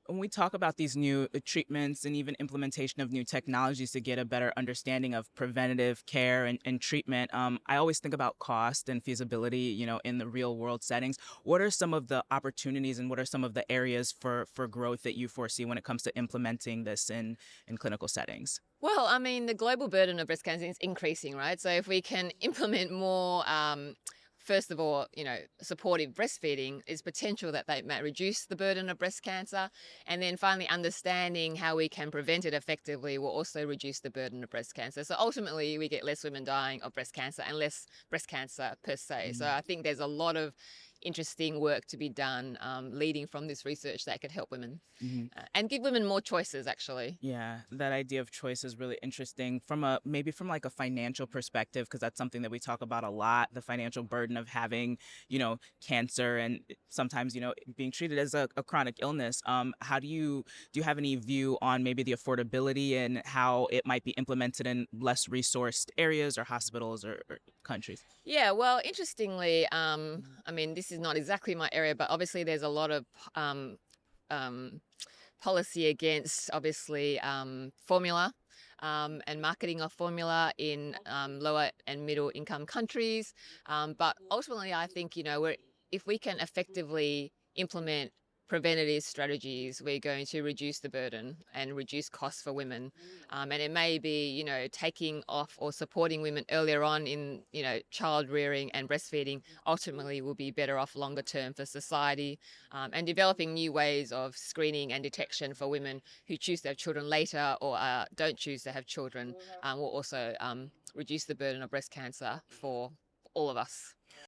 When we talk about these new treatments and even implementation of new technologies to get a better understanding of preventative care and treatment, I always think about cost and feasibility, in the real world settings. What are some of the opportunities and what are some of the areas for growth that you foresee when it comes to implementing this in clinical settings? Well, I mean, the global burden of breast cancer is increasing, right? So if we can implement more, first of all, supportive breastfeeding, is potential that they might reduce the burden of breast cancer. And then finally, understanding how we can prevent it effectively will also reduce the burden of breast cancer. So ultimately, we get less women dying of breast cancer and less breast cancer per se. So I think there's a lot of interesting work to be done leading from this research that could help women Mm-hmm. and give women more choices, actually. Yeah, that idea of choice is really interesting from a maybe from like a financial perspective, because that's something that we talk about a lot, the financial burden of having, cancer and sometimes, being treated as a chronic illness. How do you have any view on maybe the affordability and how it might be implemented in less resourced areas or hospitals or countries? Yeah, well, interestingly, I mean, this is not exactly my area, but obviously there's a lot of um, um, policy against, obviously, formula and marketing of formula in lower and middle income countries. But ultimately, I think, if we can effectively implement preventative strategies, we're going to reduce the burden and reduce costs for women. And it may be, taking off or supporting women earlier on in, child rearing and breastfeeding ultimately will be better off longer term for society. And developing new ways of screening and detection for women who choose to have children later or don't choose to have children will also reduce the burden of breast cancer for all of us.